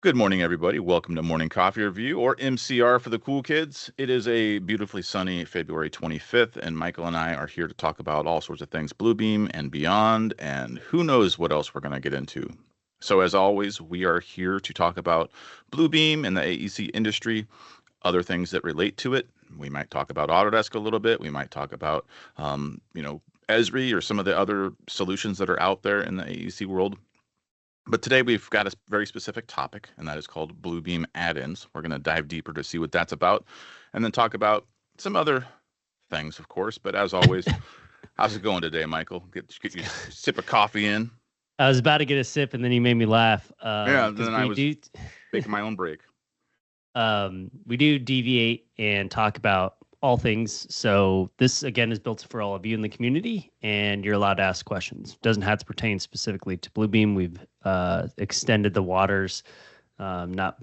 Good morning, everybody. Welcome to Morning Coffee Review, or MCR for the cool kids. It is a beautifully sunny February 25th, and Michael and I are here to talk about all sorts of things Bluebeam and beyond, and who knows what else we're going to get into. So, as always, we are here to talk about Bluebeam and the AEC industry, other things that relate to it. We might talk about Autodesk a little bit. We might talk about, Esri or some of the other solutions that are out there in the AEC world. But today we've got a very specific topic, and that is called Bluebeam add-ins. We're going to dive deeper to see what that's about, and then talk about some other things, of course. But as always, how's it going today, Michael? Get your sip of coffee in. I was about to get a sip, and then you made me laugh. Yeah, then I was making my own break. We do deviate and talk about all things. So this, again, is built for all of you in the community, and you're allowed to ask questions. Doesn't have to pertain specifically to Bluebeam. We've extended the waters, not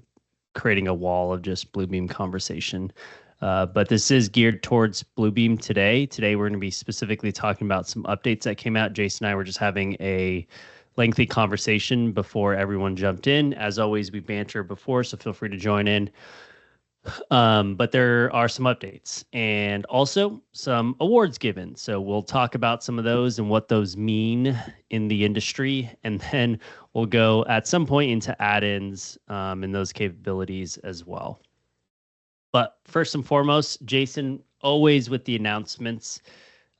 creating a wall of just Bluebeam conversation. But this is geared towards Bluebeam today. Today, we're going to be specifically talking about some updates that came out. Jason and I were just having a lengthy conversation before everyone jumped in. As always, we banter before, so feel free to join in. But there are some updates and also some awards given. So we'll talk about some of those and what those mean in the industry. And then we'll go at some point into add-ins and those capabilities as well. But first and foremost, Jason, always with the announcements.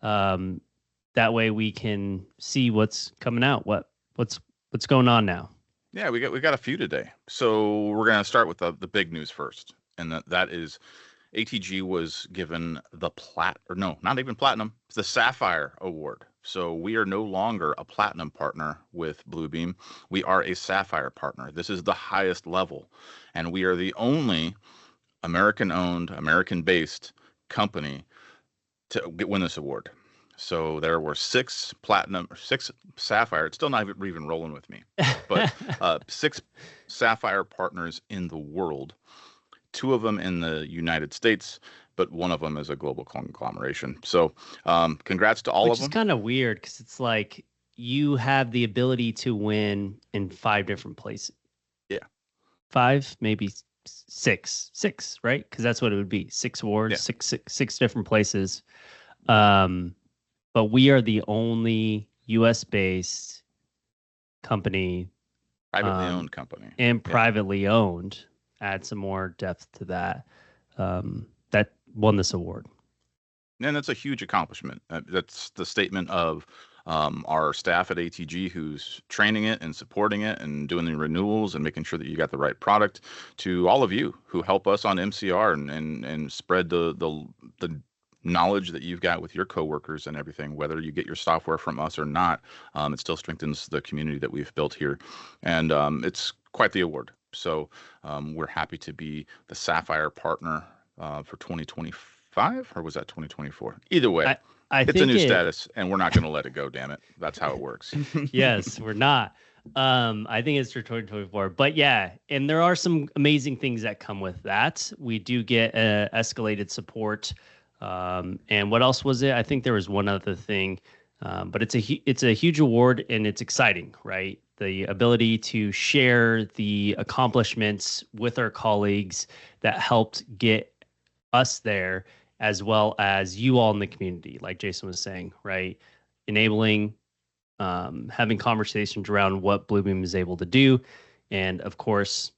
That way we can see what's coming out, what's going on now. Yeah, we got a few today. So we're going to start with the big news first. And that is ATG was given the not even platinum, the Sapphire Award. So we are no longer a platinum partner with Bluebeam. We are a Sapphire partner. This is the highest level. And we are the only American-owned, American-based company to win this award. So there were 6 platinum, 6 Sapphire. It's still not even rolling with me, but 6 Sapphire partners in the world. 2 of them in the United States, but one of them is a global conglomeration. So congrats to all of them. Which is kind of weird because it's like you have the ability to win in 5 different places. Yeah. 5, maybe 6, right? Because that's what it would be. 6 awards, yeah. six different places. But we are the only US-based company. Privately owned company. And privately owned. Add some more depth to that. That won this award. And that's a huge accomplishment. That's the statement of our staff at ATG who's training it and supporting it and doing the renewals and making sure that you got the right product, to all of you who help us on MCR and spread the knowledge that you've got with your coworkers and everything. Whether you get your software from us or not, it still strengthens the community that we've built here. And it's quite the award. So we're happy to be the Sapphire partner for 2025, or was that 2024? Either way, it's a new status, and we're not going to let it go, damn it. That's how it works. Yes, we're not. I think it's for 2024. But yeah, and there are some amazing things that come with that. We do get escalated support. And what else was it? I think there was one other thing. But it's a huge award, and it's exciting, right? The ability to share the accomplishments with our colleagues that helped get us there, as well as you all in the community, like Jason was saying, right? Enabling, having conversations around what Bluebeam is able to do, and of course,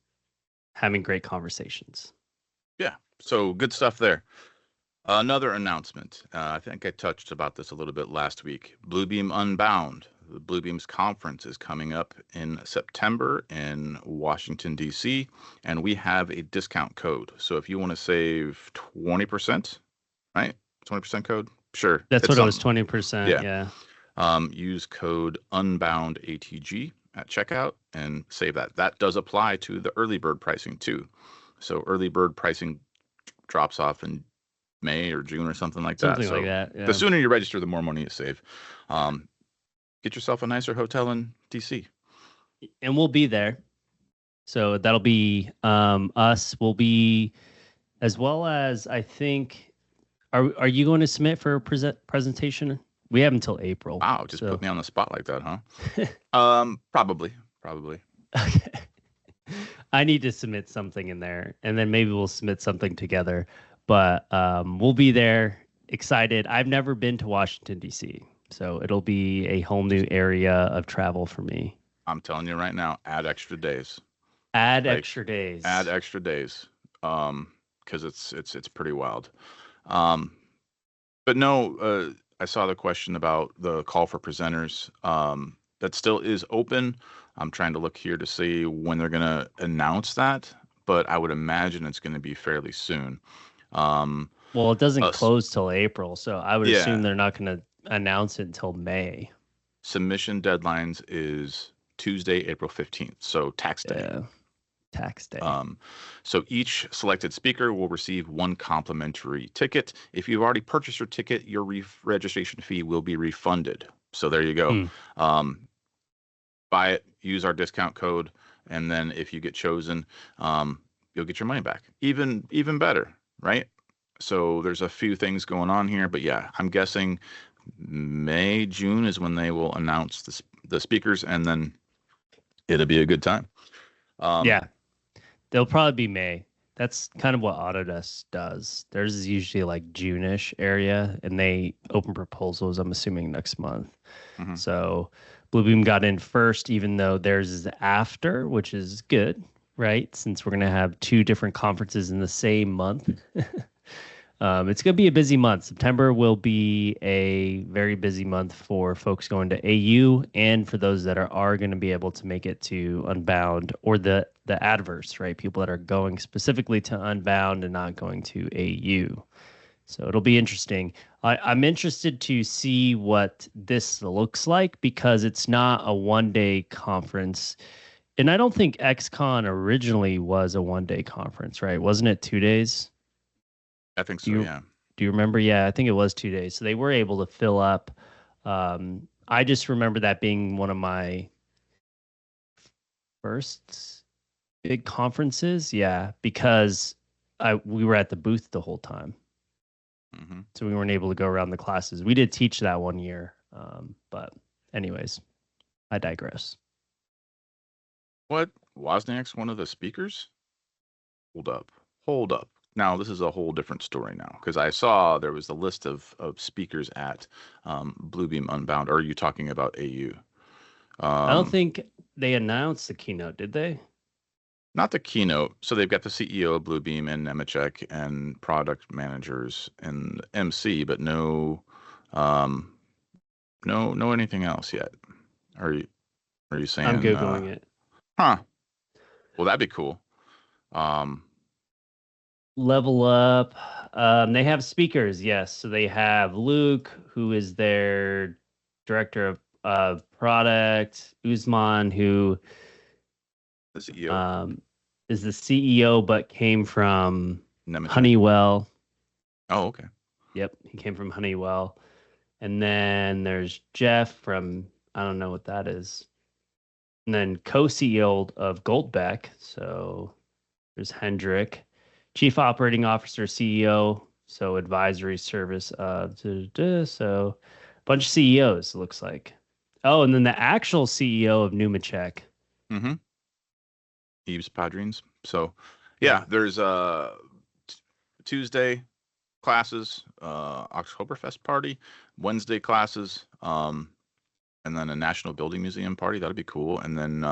having great conversations. Yeah, so good stuff there. Another announcement. I think I touched about this a little bit last week. Bluebeam Unbound. The Bluebeam's conference is coming up in September in Washington, D.C., and we have a discount code. So if you want to save 20%, right? 20% code? Sure. That's what it was, 20%. Yeah. Use code UnboundATG at checkout and save that. That does apply to the early bird pricing too. So early bird pricing drops off in May or June or something like that. Something like that. Yeah. The sooner you register, the more money you save. Get yourself a nicer hotel in DC. And we'll be there. So that'll be us. We'll be, as well as, I think, are you going to submit for a presentation? We have until April. Wow, just put me on the spot like that, huh? Probably. Okay. I need to submit something in there, and then maybe we'll submit something together. But we'll be there, excited. I've never been to Washington D.C., so it'll be a whole new area of travel for me. I'm telling you right now, add extra days. Add Like, extra add days. extra days. Because it's pretty wild. Um, but no, I saw the question about the call for presenters. That still is open. I'm trying to look here to see when they're gonna announce that, but I would imagine it's gonna be fairly soon. Um, Well, it doesn't us, close till April, so I would assume yeah. they're not going to announce it until May. Submission deadlines is Tuesday, April 15th, so tax day. Yeah, tax day. Um, so each selected speaker will receive one complimentary ticket. If you've already purchased your ticket, your registration fee will be refunded. So there you go. Hmm. Um, buy it, use our discount code, and then if you get chosen, you'll get your money back. Even better, right? So there's a few things going on here, but yeah, I'm guessing May, June is when they will announce the speakers, and then it'll be a good time. Um, Yeah, they'll probably be May. That's kind of what Autodesk does. Theirs is usually like June-ish area, and they open proposals, I'm assuming, next month. mhm. So Bluebeam got in first, even though theirs is after, which is good, right? Since we're going to have two different conferences in the same month. It's going to be a busy month. September will be a very busy month for folks going to AU and for those that are going to be able to make it to Unbound or the adverse, right? People that are going specifically to Unbound and not going to AU. So it'll be interesting. I'm interested to see what this looks like because it's not a 1 day conference. And I don't think XCon originally was a 1 day conference, right? Wasn't it 2 days? I think Do so, you yeah. do you remember? Yeah, I think it was 2 days. So they were able to fill up. I just remember that being one of my first big conferences. Yeah, because I we were at the booth the whole time, Hmm. so we weren't able to go around the classes. We did teach that 1 year, but anyways, I digress. What? Wozniak's one of the speakers? Hold up. Hold up. Now, this is a whole different story now, because I saw there was a list of speakers at Bluebeam Unbound. Or are you talking about AU? I don't Um, think they announced the keynote, did they? Not the keynote. So they've got the CEO of Bluebeam and Nemechek and product managers and MC, but um, no anything else yet. Are you are you I'm saying, googling it. huh? Well, that'd be cool. Um, Level Up. They have speakers, yes. So they have Luke, who is their director of product, Usman, who the CEO, um, is the CEO but came from Nemechek. Honeywell. Oh, okay. Yep, he came from Honeywell. And then there's Jeff from, I don't know what that is. And then co-CEO of Goldbeck. So there's Hendrik, Chief Operating Officer, CEO, so advisory service. So a bunch of CEOs, it looks like. Oh, and then the actual CEO of Numachek. Mm-hmm. Eve's Padrines. So, Yeah. yeah, there's t- Tuesday classes, Oktoberfest party, Wednesday classes, and then a National Building Museum party. That'd be cool. And then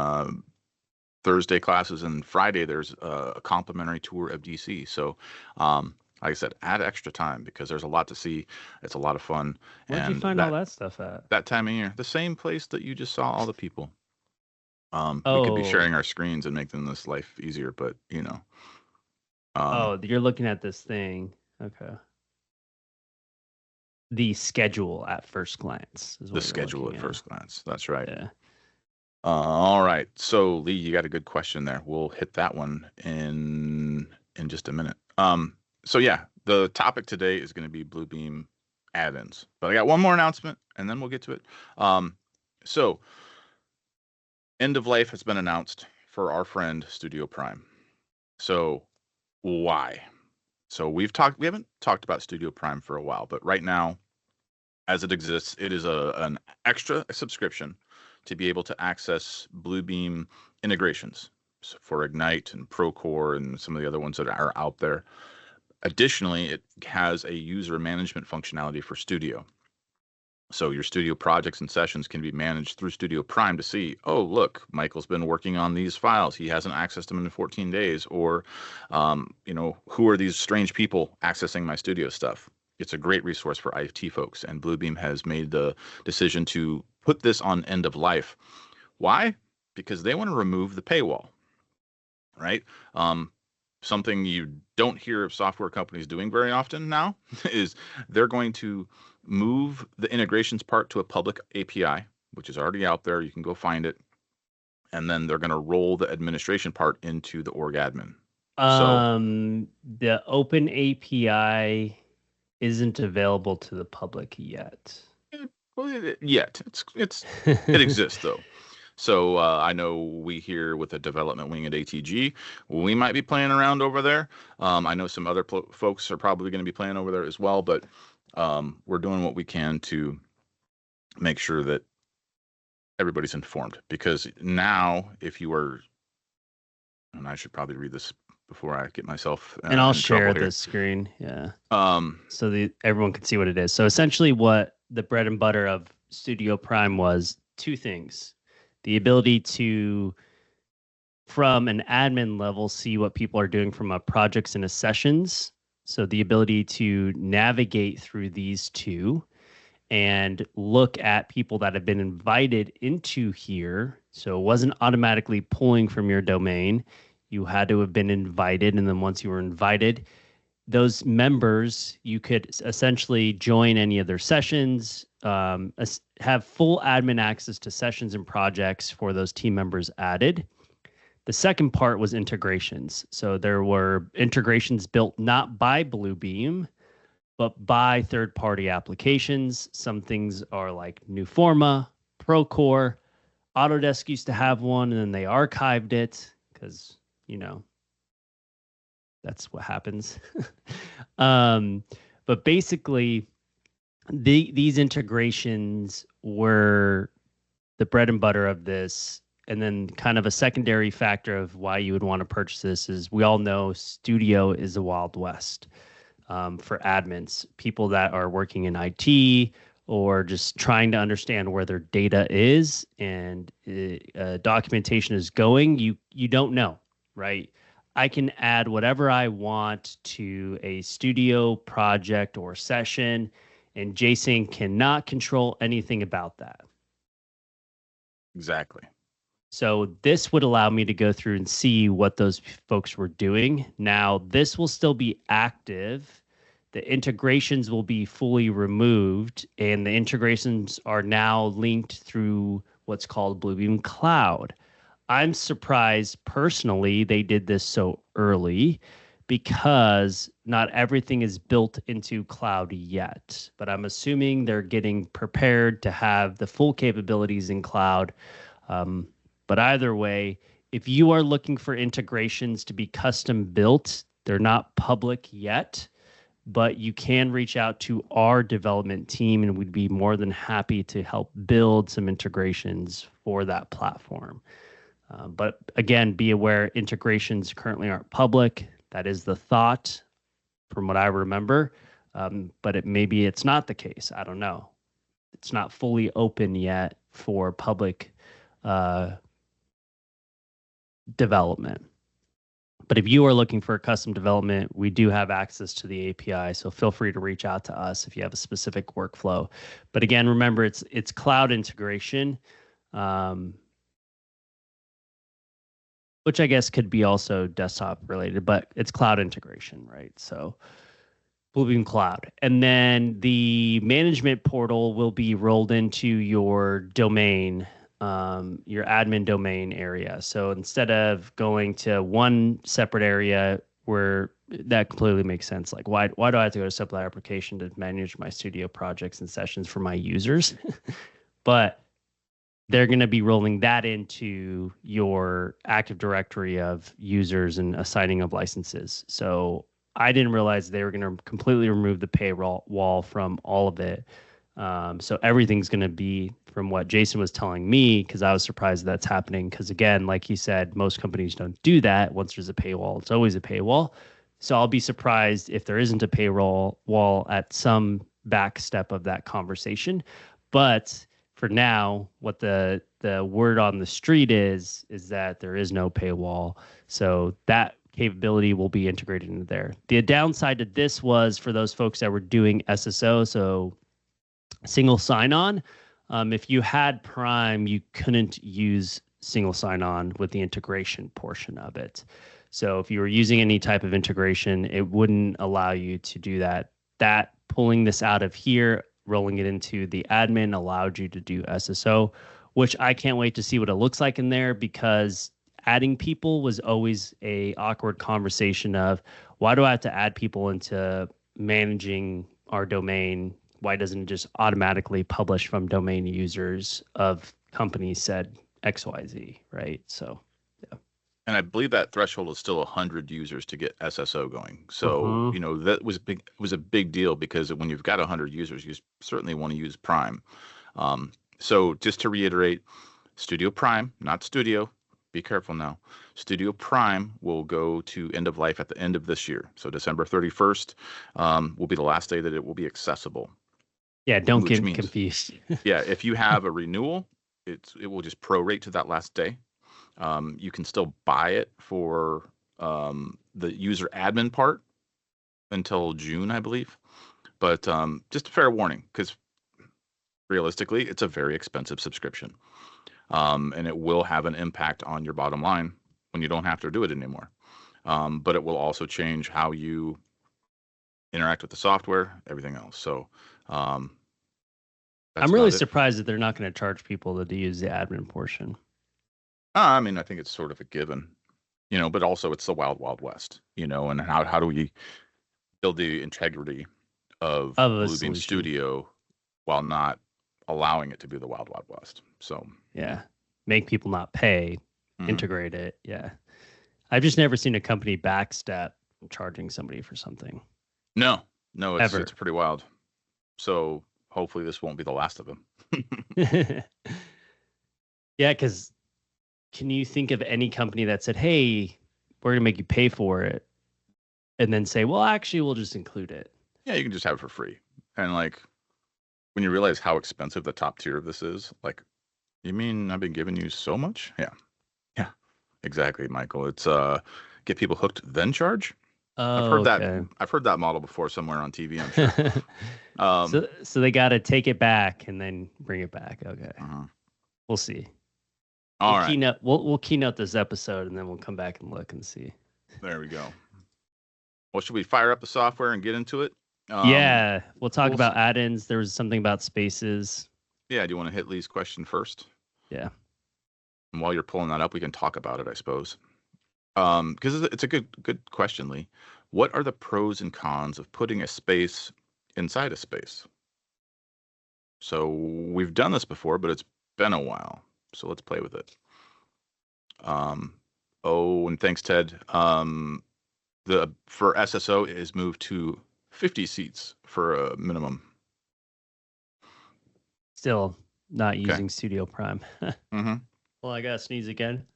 Thursday classes, and Friday there's a complimentary tour of DC. So, like I said, add extra time because there's a lot to see. It's a lot of fun, Where'd you and find all that that stuff at? that time of year, the same place that you just saw all the people. We could be Oh, sharing our screens and making this life easier, but um, oh, you're looking at this thing. Okay. The schedule at first glance is the what you're schedule looking at at. first glance. That's right. Yeah. All right. So Lee, you got a good question there. We'll hit that one in just a minute. So yeah, the topic today is going to be Bluebeam add-ins. But I got one more announcement and then we'll get to it. So end of life has been announced for our friend Studio Prime. So why? So we haven't talked about Studio Prime for a while, but right now as it exists, it is an extra subscription to be able to access Bluebeam integrations. for Ignite and Procore and some of the other ones that are out there. Additionally, it has a user management functionality for Studio. So your Studio projects and sessions can be managed through Studio Prime to see, oh, look, Michael's been working on these files. He hasn't accessed them in 14 days. Or, who are these strange people accessing my Studio stuff? It's a great resource for IT folks. And Bluebeam has made the decision to put this on end of life. Why? Because they want to remove the paywall, right? Something you don't hear of software companies doing very often now is they're going to move the integrations part to a public API, which is already out there. You can go find it. And then they're going to roll the administration part into the org admin. The open API isn't available to the public yet. Yet. It exists, though. So I know we here with the development wing at ATG, we might be playing around over there. I know some other folks are probably going to be playing over there as well, but we're doing what we can to make sure that everybody's informed. Because now, if you are, and I should probably read this before I get myself and I'll share the screen, yeah. So everyone can see what it is. So essentially, what the bread and butter of Studio Prime was two things. The ability to, from an admin level, see what people are doing from a projects and a sessions. So the ability to navigate through these two and look at people that have been invited into here. So it wasn't automatically pulling from your domain. You had to have been invited. And then once you were invited, those members, you could essentially join any of their sessions, have full admin access to sessions and projects for those team members added. The second part was integrations. So there were integrations built not by Bluebeam, but by third-party applications. Some things are like Newforma, Procore. Autodesk used to have one, and then they archived it because, that's what happens. But basically, these integrations were the bread and butter of this. And then kind of a secondary factor of why you would want to purchase this is we all know Studio is a Wild West for admins, people that are working in IT or just trying to understand where their data is and documentation is going. You don't know, right? I can add whatever I want to a Studio project or session, and Jason cannot control anything about that. Exactly. So this would allow me to go through and see what those folks were doing. Now, this will still be active. The integrations will be fully removed, and the integrations are now linked through what's called Bluebeam Cloud. I'm surprised personally they did this so early because not everything is built into cloud yet, but I'm assuming they're getting prepared to have the full capabilities in cloud. But either way, if you are looking for integrations to be custom built, they're not public yet, but you can reach out to our development team and we'd be more than happy to help build some integrations for that platform. But again, be aware integrations currently aren't public. That is the thought from what I remember. But maybe it's not the case. I don't know. It's not fully open yet for public development. But if you are looking for a custom development, we do have access to the API. So feel free to reach out to us if you have a specific workflow. But again, remember, it's cloud integration. Which I guess could be also desktop related, but it's cloud integration, right? So Bluebeam Cloud. And then the management portal will be rolled into your domain, your admin domain area. So instead of going to one separate area where that completely makes sense, like why do I have to go to a separate application to manage my Studio projects and sessions for my users? But they're going to be rolling that into your Active Directory of users and assigning of licenses. So I didn't realize they were going to completely remove the paywall wall from all of it. So everything's going to be from what Jason was telling me, because I was surprised that's happening. Because again, like he said, most companies don't do that. Once there's a paywall, it's always a paywall. So I'll be surprised if there isn't a payroll wall at some back step of that conversation. But for now, what the word on the street is that there is no paywall. So that capability will be integrated into there. The downside to this was for those folks that were doing SSO, so single sign-on. If you had Prime, you couldn't use single sign-on with the integration portion of it. So if you were using any type of integration, it wouldn't allow you to do that. That pulling this out of here, rolling it into the admin allowed you to do SSO, which I can't wait to see what it looks like in there, because adding people was always a awkward conversation of, why do I have to add people into managing our domain? Why doesn't it just automatically publish from domain users of companies said XYZ, right? So, yeah. And I believe that threshold is still 100 users to get SSO going. So, Mhm. that was big. It was a big deal because when you've got 100 users, you certainly want to use Prime. So just to reiterate, Studio Prime, not Studio. Be careful now. Studio Prime will go to end of life at the end of this year. So December 31st will be the last day that it will be accessible. Yeah, don't Which get means, confused. yeah, if you have a renewal, it will just prorate to that last day. You can still buy it for the user admin part until June, I believe. But just a fair warning, because realistically, it's a very expensive subscription. And it will have an impact on your bottom line when you don't have to do it anymore. But it will also change how you interact with the software, everything else. So that's I'm really about it. surprised that they're not going to charge people to use the admin portion I mean, I think it's sort of a given, but also it's the wild, wild west, and how do we build the integrity of of a Bluebeam solution. Studio while not allowing it to be the wild, wild west? So, Yeah. Make people not pay, mhm. integrate it. Yeah. I've just never seen a company backstep charging somebody for something No, no, it's ever. pretty wild. So hopefully this won't be the last of them. Yeah, because can you think of any company that said, "Hey, we're gonna make you pay for it," and then say, "Well, actually, we'll just include it." Yeah, you can just have it for free. And like when you realize how expensive the top tier of this is, like, you mean I've been giving you so much? Yeah. Yeah. Exactly, Michael. It's get people hooked then charge. I've Oh, heard that okay. I've heard that model before somewhere on TV, I'm sure. So they got to take it back and then bring it back. Okay, Uh-huh. we'll see. All right. We'll keynote this episode and then we'll come back and look and see. There we go. Well, should we fire up the software and get into it? Um, Yeah, we'll talk we'll about add-ins. There was something about spaces. yeah, do you want to hit Lee's question first? Yeah. And while you're pulling that up, we can talk about it, I suppose. Because it's a good question, Lee. What are the pros and cons of putting a space inside a space? So we've done this before, but it's been a while. So let's play with it. Um, oh, and thanks, Ted. The for SSO is moved to 50 seats for a minimum. Still not Okay. using Studio Prime. Mm-hmm. Well, I gotta sneeze again.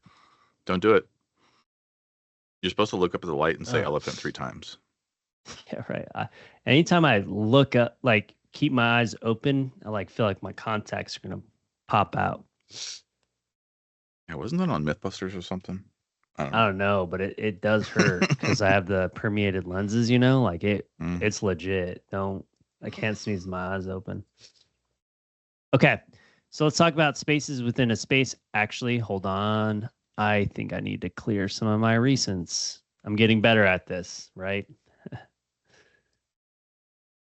Don't do it. You're supposed to look up at the light and say Oh, elephant 3 times. yeah, right. Anytime I look up, like keep my eyes open, I like feel like my contacts are gonna pop out. Yeah, wasn't that on MythBusters or something? I don't I know. don't know, but it does hurt because I have the permeated lenses. Like Mm. it's legit. I can't sneeze with my eyes open. Okay, so let's talk about spaces within a space. Actually, hold on. I think I need to clear some of my recents. I'm getting better at this, right?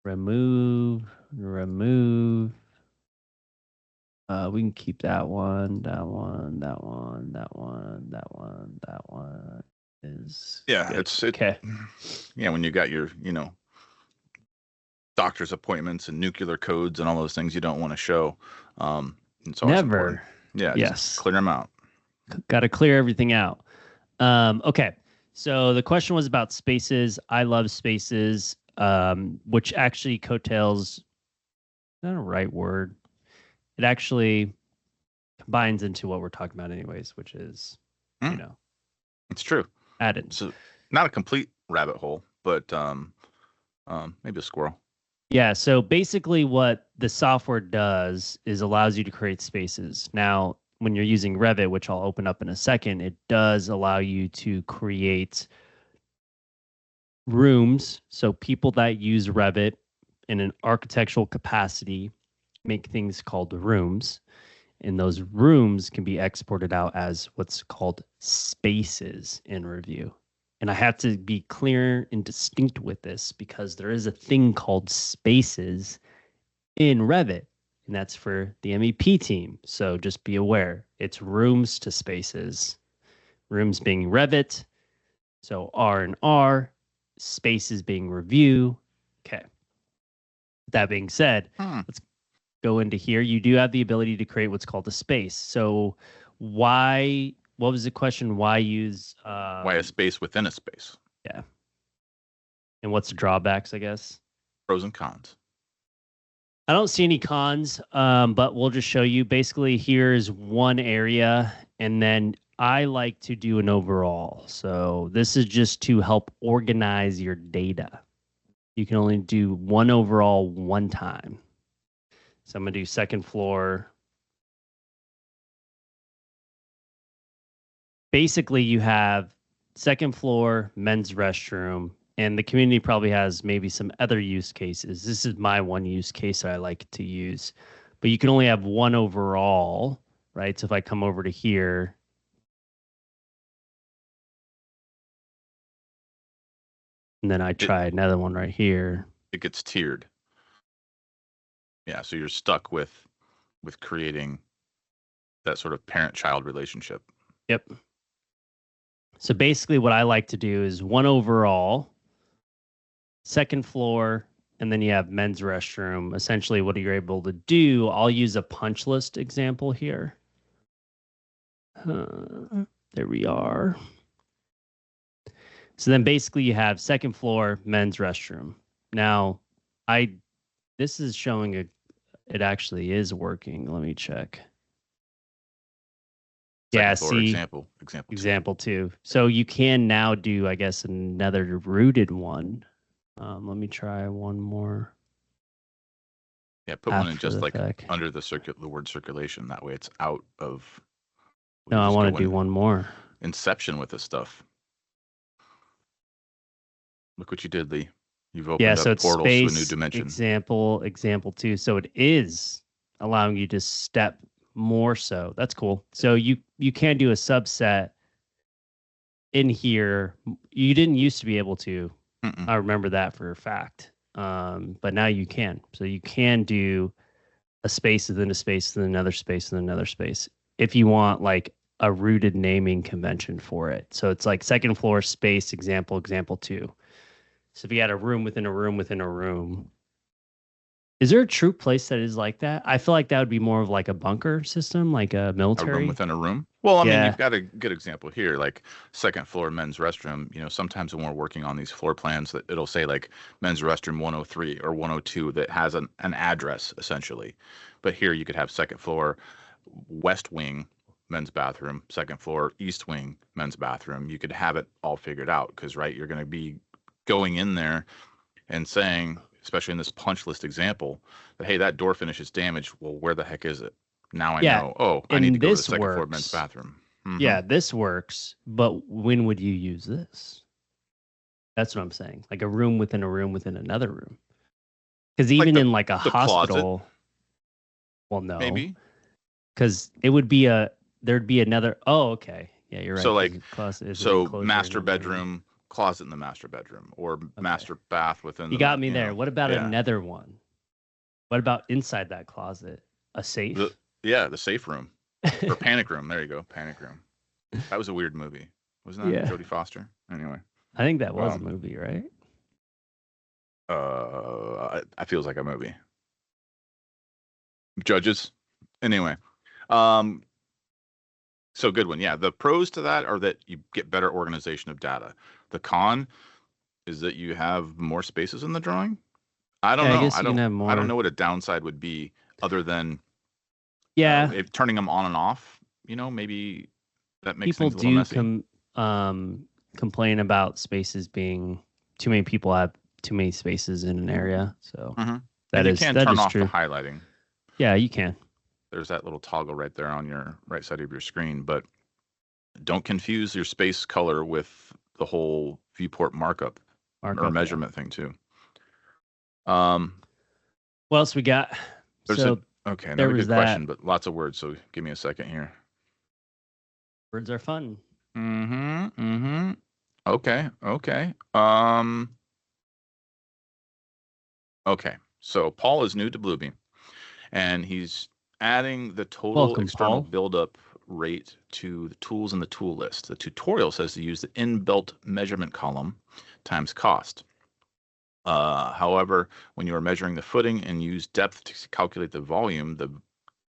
Remove. We can keep that one, that one, that one, that one, that one, that one is Yeah, good. Okay. yeah, when you got your, doctor's appointments and nuclear codes and all those things you don't want to show. It's always important. Never. Yeah, just Yes. clear them out. Got to clear everything out. Okay. So the question was about spaces. I love spaces, which actually coattails Not a right word. It actually combines into what we're talking about anyways, which is, you Mm, know, it's true. added. So not a complete rabbit hole, but maybe a squirrel. Yeah, so basically what the software does is allows you to create spaces. Now, when you're using Revit, which I'll open up in a second, it does allow you to create rooms. So people that use Revit in an architectural capacity make things called rooms. And those rooms can be exported out as what's called spaces in Review. And I have to be clear and distinct with this because there is a thing called spaces in Revit, and that's for the MEP team. So just be aware it's rooms to spaces, rooms being Revit. So R and R, spaces being review. Okay. That being said, Hmm. let's go into here. You do have the ability to create what's called a space. So why, what was the question? Why use, Why a space within a space? yeah. And what's the drawbacks, I guess? Pros and cons. I don't see any cons, but we'll just show you. Basically, here's one area, and then I like to do an overall. So this is just to help organize your data. You can only do one overall one time. So I'm gonna do second floor. Basically, you have second floor, men's restroom, and the community probably has maybe some other use cases. This is my one use case that I like to use, but you can only have one overall, right? So if I come over to here, and then I It try another one right here. it gets tiered. Yeah, so you're stuck with creating that sort of parent-child relationship. Yep. So basically, what I like to do is one overall, second floor, and then you have men's restroom. Essentially, what you're able to do, I'll use a punch list example here. There we are. So then basically you have second floor men's restroom. Now, I this is showing it actually is working. Let me check. Yeah, Second floor see example two. example 2. So you can now do I guess another rooted one. Let me try one more Yeah, put one in after just the like fact. under the word circulation. That way it's out of. We No, could I just want go to do in one more. Inception with this stuff. Look what you did, Lee. You've Yeah, opened so up it's portals to a new space dimension. example 2. So it is allowing you to step more so. That's cool. So you can do a subset in here. You didn't used to be able to. Mm-mm. I remember that for a fact. But now you can. So you can do a space within a space, then another space, then another space. If you want like a rooted naming convention for it. So it's like second floor space example 2. So if you had a room within a room within a room, is there a true place that is like that? I feel like that would be more of like a bunker system, like a A room military. within a room. Well, I mean, Yeah. you've got a good example here, like second floor men's restroom. Sometimes when we're working on these floor plans, that it'll say like men's restroom 103 or 102 that has an address essentially. But here you could have second floor west wing men's bathroom, second floor east wing men's bathroom. You could have it all figured out because, right, you're going to be going in there and saying, especially in this punch list example, that hey, that door finish is damaged. Well, where the heck is it? Now I Yeah. know. Oh, I need to And go to the this second floor men's works. bathroom. Mm-hmm. Yeah, this works. But when would you use this? That's what I'm saying. Like a room within a room within another room. Because Like even the in like a the closet, hospital, well, no, maybe. because it would be there'd be another. Oh, okay. Yeah, you're right. So Because like, the closet is an so enclosure in master another room. bedroom, closet in the master bedroom, or Okay. master bath within You the got me there. What about yeah. another one? What about inside that closet? A The safe? yeah, the safe room or panic room. There you go, panic room. That was a weird movie, wasn't that Yeah. Jodie Foster? Anyway, I think that was a um, movie, right? it feels like a movie. Judges. Anyway, um, so good one. Yeah, the pros to that are that you get better organization of data. The con is that you have more spaces in the drawing. I don't Yeah, I know. guess you can have I don't more. know what a downside would be other than Yeah, if turning them on and off. Maybe that makes people things a little do messy. complain about spaces being too many people have too many spaces in an area. So Hmm. And that you is can that turn is off the true. highlighting. Yeah, you can. There's that little toggle right there on your right side of your screen, but don't confuse your space color with the whole viewport markup or Markup, yeah. measurement thing too. Um, What else we got? there's a So okay, there another was good that. question, but lots of words, so give me a second here. Words are fun. Mm-hmm. Mm-hmm. Okay. Okay. Okay. So Paul is new to Bluebeam, and he's adding the total Welcome, external Paul. buildup rate to the tools in the tool list. The tutorial says to use the inbuilt measurement column times cost. However, when you are measuring the footing and use depth to calculate the volume, the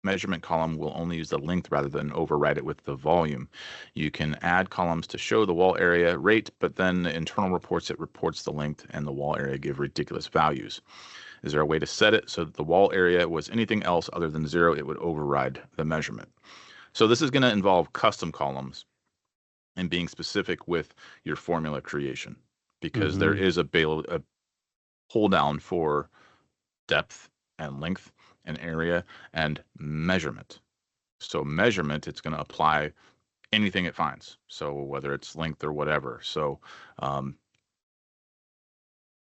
measurement column will only use the length rather than override it with the volume. You can add columns to show the wall area rate, but then the internal reports, it reports the length and the wall area give ridiculous values. Is there a way to set it so that the wall area was anything else other than 0? It would override the measurement. So this is going to involve custom columns and being specific with your formula creation, because there Mm-hmm. is a pull down for depth and length and area and measurement. So measurement, it's going to apply anything it finds. So whether it's length or whatever. So um,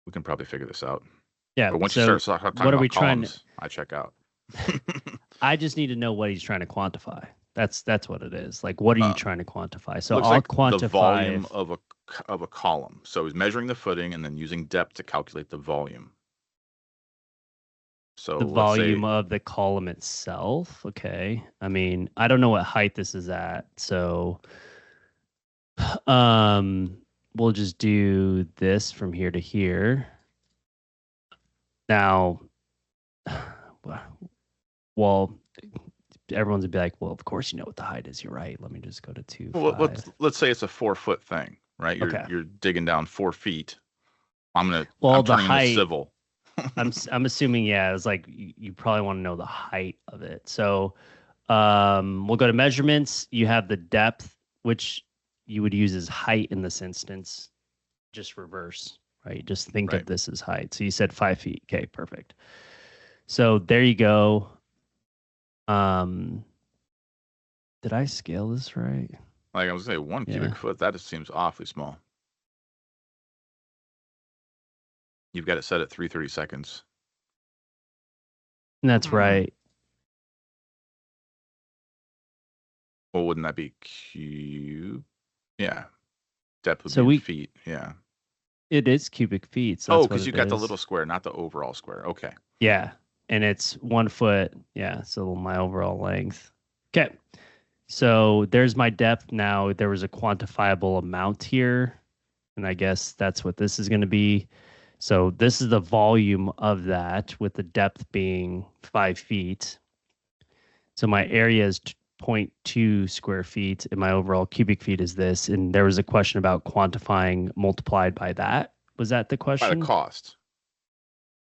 we can probably figure this out. Yeah. But once you So start talking what are we about trying? columns, I check out. I just need to know what he's trying to quantify. That's what it is. Like, what are you uh, trying to quantify? So looks I'll like the quantify volume if of a column. So he's measuring the footing and then using depth to calculate the volume. the So let's say, volume of the column itself. Okay. I mean, I don't know what height this is at. So um we'll just do this from here to here. Now, well, everyone's gonna be like, well, of course you know what the height is. You're right. Let me just go to two well, five. let's say it's a 4 foot thing, right? Okay. You're digging down 4 feet. Well, I'm the turning this height, civil. I'm assuming, yeah, it's like you probably want to know the height of it. So we'll go to measurements. You have the depth, which you would use as height in this instance, just reverse, right? Just think Right. of this as height. So you said 5 feet. Okay, perfect. So there you go. Um, did I scale this right? Like I was gonna say, one Yeah. cubic foot, that just seems awfully small. You've got it set at 330 seconds. And that's Hmm. right. Well, wouldn't that be cube? Yeah. Depth would be So in we feet. Yeah. it is cubic feet. So Oh, that's what because you it got the is. little square, not the overall square. Okay. Yeah. And it's 1 foot. Yeah. So my overall length. Okay. So there's my depth now. There was a quantifiable amount here. And I guess that's what this is going to be. So this is the volume of that with the depth being 5 feet. So my area is 0.2 square feet and my overall cubic feet is this. And there was a question about quantifying multiplied by that. Was that the By the question? cost.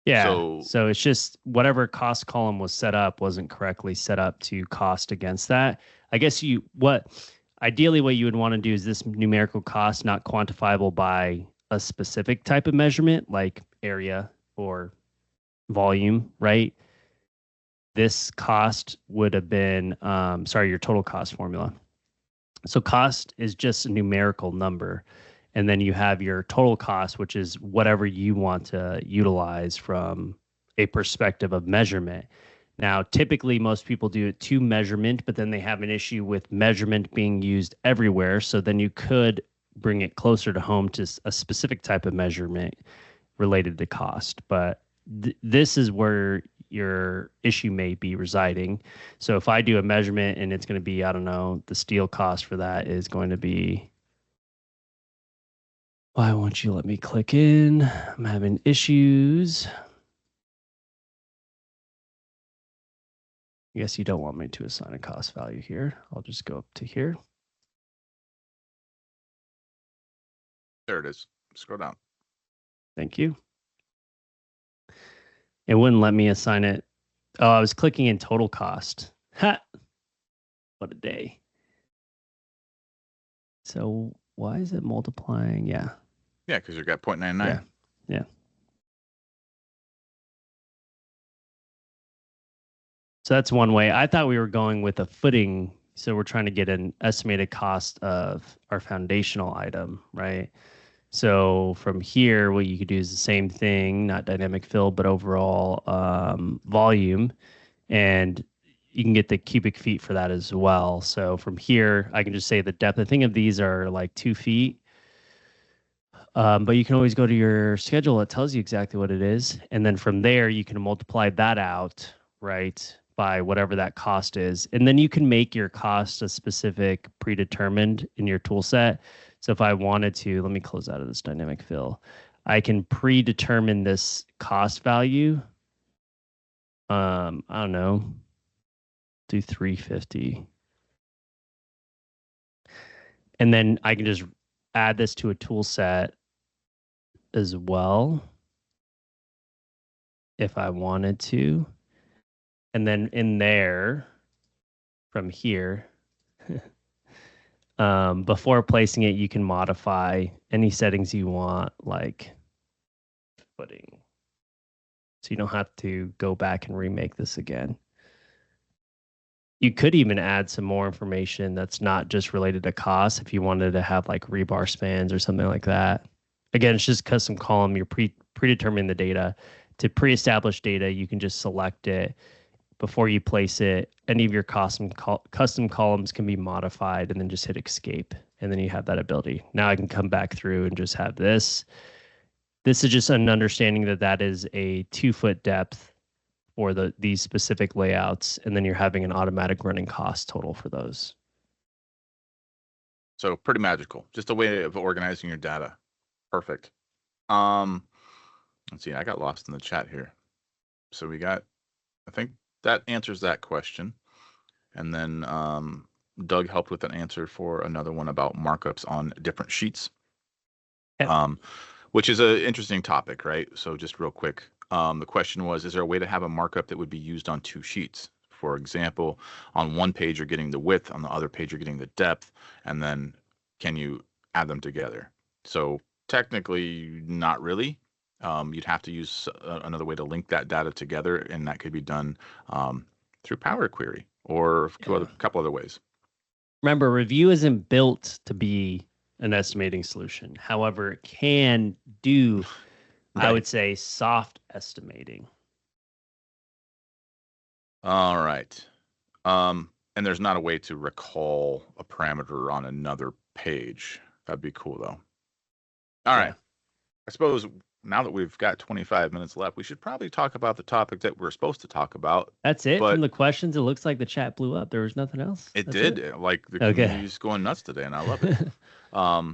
Yeah. So, So it's just whatever cost column was set up wasn't correctly set up to cost against that. I guess ideally what you would want to do is this numerical cost not quantifiable by a specific type of measurement like area or volume, right? This cost would have been sorry, your total cost formula. So cost is just a numerical number. And then you have your total cost, which is whatever you want to utilize from a perspective of measurement. Now, typically, most people do it to measurement, but then they have an issue with measurement being used everywhere. So then you could bring it closer to home to a specific type of measurement related to cost. But this is where your issue may be residing. So if I do a measurement and it's going to be, I don't know, the steel cost for that is going to be, why won't you let me click in? I'm having issues. I guess you don't want me to assign a cost value here. I'll just go up to here. there it is. Scroll down. Thank you. It wouldn't let me assign it. Oh, I was clicking in total cost. Ha! What a day. So why is it multiplying? Yeah. Yeah, because you've got 0.99. Yeah. Yeah. So that's one way. I thought we were going with a footing. So we're trying to get an estimated cost of our foundational item, right? So from here, what you could do is the same thing, not dynamic fill, but overall volume. And you can get the cubic feet for that as well. So from here, I can just say the depth. I think of these are like 2 feet. But you can always go to your schedule. It tells you exactly what it is. And then from there, you can multiply that out, right, by whatever that cost is. And then you can make your cost a specific predetermined in your tool set. So if I wanted to, let me close out of this dynamic fill. I can predetermine this cost value. I don't know, do 350. And then I can just add this to a tool set as well if I wanted to. And then in there, from here, before placing it, you can modify any settings you want, like footing. So you don't have to go back and remake this again. You could even add some more information that's not just related to cost if you wanted to have like rebar spans or something like that. Again, it's just custom column. You're predetermining the data. To pre-establish data, you can just select it before you place it. Any of your custom columns can be modified and then just hit escape. And then you have that ability. Now I can come back through and just have this. This is just an understanding that that is a 2-foot depth for these specific layouts. And then you're having an automatic running cost total for those. So pretty magical. Just a way of organizing your data. Perfect. Let's see. I got lost in the chat here. So we got, I think that answers that question. And then Doug helped with an answer for another one about markups on different sheets. Yep. Which is an interesting topic, right? So just real quick, the question was, is there a way to have a markup that would be used on 2 sheets? For example, on one page you're getting the width, on the other page you're getting the depth, and then can you add them together? So technically, not really. You'd have to use another way to link that data together, and that could be done through Power Query or a couple other ways. Remember, review isn't built to be an estimating solution. However, it can do, right. I would say, soft estimating. All right. And there's not a way to recall a parameter on another page. That'd be cool, though. All right. I suppose now that we've got 25 minutes left, we should probably talk about the topic that we're supposed to talk about. That's it from the questions. It looks like the chat blew up. There was nothing else. It did. Like the community's going nuts today, and I love it. All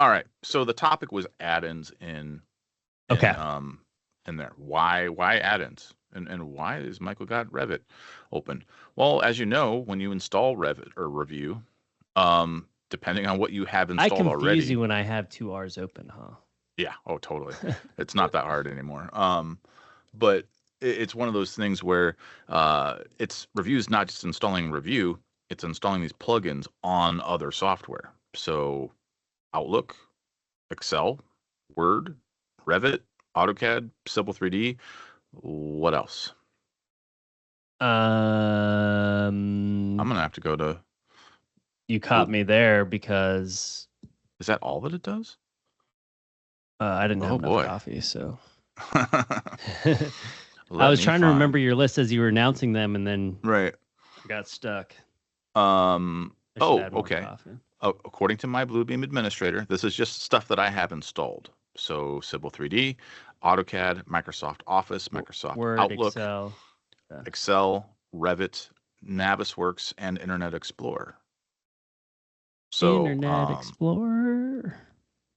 right. So the topic was add-ins in there. Why add-ins? And why is Michael got Revit open? Well, as you know, when you install Revit or Review, depending on what you have installed already. I confuse you when I have 2 R's open, huh? Yeah. Oh, totally. It's not that hard anymore. But it's one of those things where it's Review is not just installing Review, it's installing these plugins on other software. So Outlook, Excel, Word, Revit, AutoCAD, Civil 3D. What else? I'm gonna have to go to. You caught me there because. Is that all that it does? I didn't have enough coffee, so. I was trying to remember your list as you were announcing them, and then I got stuck. Okay. According to my Bluebeam administrator, this is just stuff that I have installed. So Civil 3D, AutoCAD, Microsoft Office, Microsoft Word, Outlook, Excel, Revit, Navisworks, and Internet Explorer. So Internet Explorer.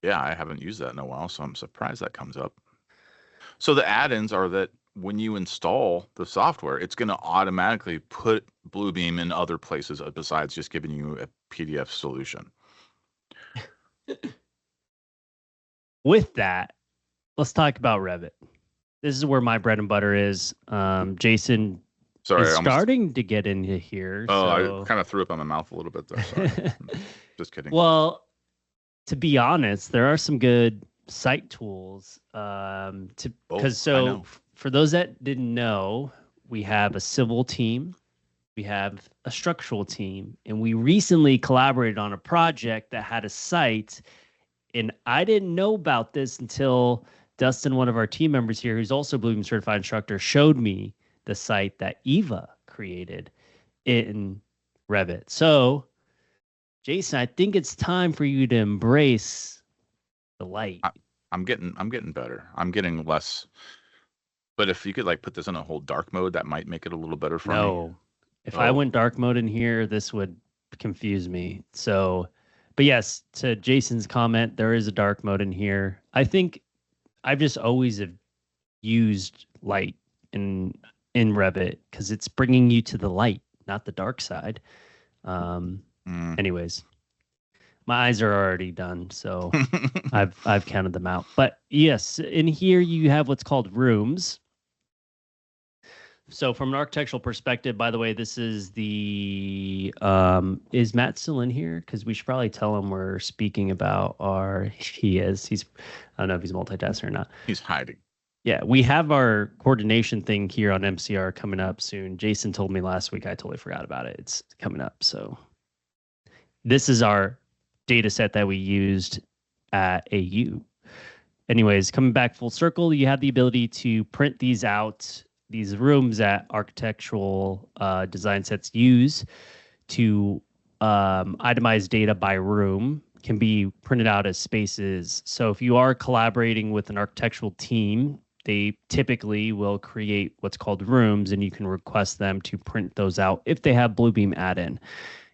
Yeah, I haven't used that in a while, so I'm surprised that comes up. So the add-ins are that when you install the software, it's going to automatically put Bluebeam in other places besides just giving you a PDF solution. With that, let's talk about Revit. This is where my bread and butter is. Jason is Sorry, I almost. starting to get into here. Oh, I So, kind of threw up on my mouth a little bit there. Sorry. Just kidding. well, to be honest, there are some good site tools. To Oh, because I know. for those that didn't know, we have a civil team, we have a structural team, and we recently collaborated on a project that had a site. And I didn't know about this until Dustin, one of our team members here, who's also Bluebeam certified instructor, showed me the site that Eva created in Revit. So, Jason, I think it's time for you to embrace the light. I, I'm getting better. I'm getting less. But if you could like put this in a whole dark mode, that might make it a little better for me. No, if I Oh, went dark mode in here, this would confuse me. So, but yes, to Jason's comment, there is a dark mode in here. I think I've just always have used light in Revit because it's bringing you to the light, not the dark side. Um, mm. anyways, my eyes are already done, so I've counted them out. But yes, in here you have what's called rooms. So from an architectural perspective, by the way, this is the is Matt still in here? Because we should probably tell him we're speaking about our he is. He's I don't know if he's multitasking or not. He's hiding. Yeah, we have our coordination thing here on MCR coming up soon. Jason told me last week. I totally forgot about it. It's coming up. So this is our data set that we used at AU. Anyways, coming back full circle, you have the ability to print these out, these rooms that architectural design sets use to itemize data by room can be printed out as spaces. So if you are collaborating with an architectural team, they typically will create what's called rooms, and you can request them to print those out if they have Bluebeam add-in.